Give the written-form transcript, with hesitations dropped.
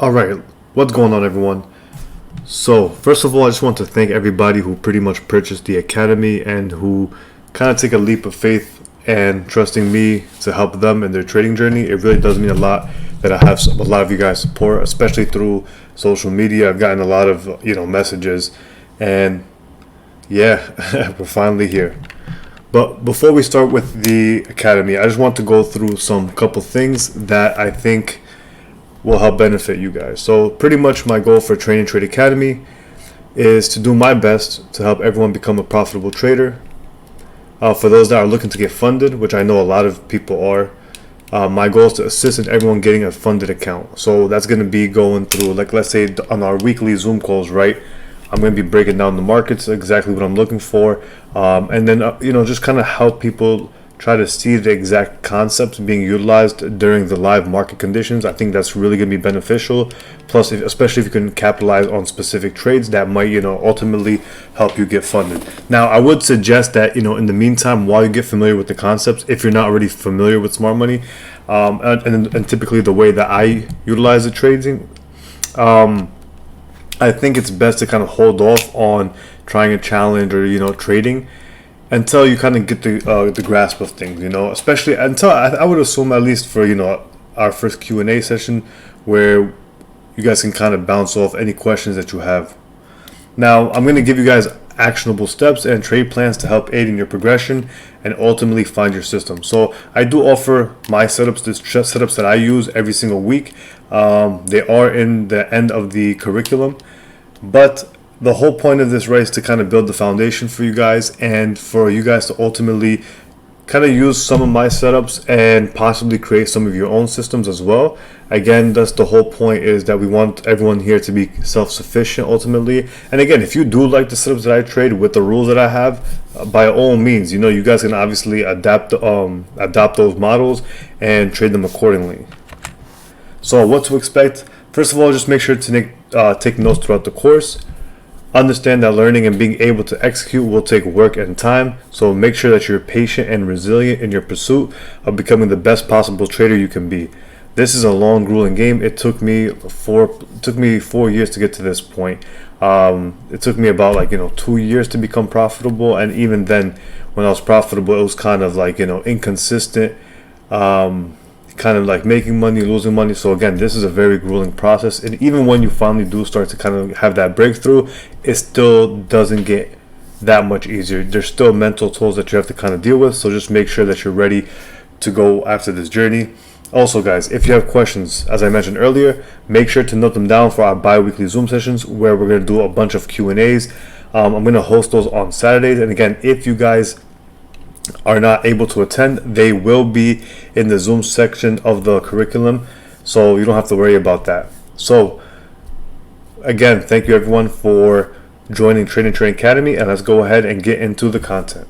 All right, what's going on, everyone? So, first of all, I just want to thank everybody who pretty much purchased the Academy and who kind of take a leap of faith and trusting me to help them in their trading journey. It really does mean a lot that I have a lot of you guys' support, especially through social media. I've gotten a lot of messages, and yeah, we're finally here. But before we start with the Academy, I just want to go through some couple things that I think will help benefit you guys. So pretty much my goal for Train and Trade Academy is to do my best to help everyone become a profitable trader. For those that are looking to get funded, which I know a lot of people are, my goal is to assist in everyone getting a funded account. So that's going to be going through, like, let's say on our weekly Zoom calls, right? I'm going to be breaking down the markets, exactly what I'm looking for, and then just kind of help people try to see the exact concepts being utilized during the live market conditions. I think that's really going to be beneficial. Plus, especially if you can capitalize on specific trades that might, ultimately help you get funded. Now, I would suggest that, in the meantime, while you get familiar with the concepts, if you're not already familiar with smart money, and typically the way that I utilize the trading, I think it's best to kind of hold off on trying a challenge or, trading until you kind of get the grasp of things, especially until I would assume, at least for our first Q&A session, where you guys can kind of bounce off any questions that you have. Now, I'm going to give you guys actionable steps and trade plans to help aid in your progression and ultimately find your system. So I do offer my setups, the setups that I use every single week. They are in the end of the curriculum, but the whole point of this, right, is to kind of build the foundation for you guys and for you guys to ultimately kind of use some of my setups and possibly create some of your own systems as well. Again, that's the whole point, is that we want everyone here to be self-sufficient ultimately. And again, if you do like the setups that I trade with the rules that I have, by all means, you guys can obviously adopt those models and trade them accordingly. So what to expect? First of all, just make sure to take notes throughout the course. Understand that learning and being able to execute will take work and time, so make sure that you're patient and resilient in your pursuit of becoming the best possible trader you can be. This is a long, grueling game. It took me 4 years to get to this point. It took me about 2 years to become profitable, and even then, when I was profitable, it was kind of inconsistent. Kind of like making money, losing money. So again, this is a very grueling process, and even when you finally do start to kind of have that breakthrough, it still doesn't get that much easier. There's still mental tools that you have to kind of deal with, so just make sure that you're ready to go after this journey. Also, guys, if you have questions, as I mentioned earlier, make sure to note them down for our bi-weekly Zoom sessions, where we're going to do a bunch of Q&As. I'm going to host those on Saturdays, and again, if you guys are not able to attend, they will be in the Zoom section of the curriculum, so you don't have to worry about that. So again, thank you everyone for joining Trade and Train Academy, and let's go ahead and get into the content.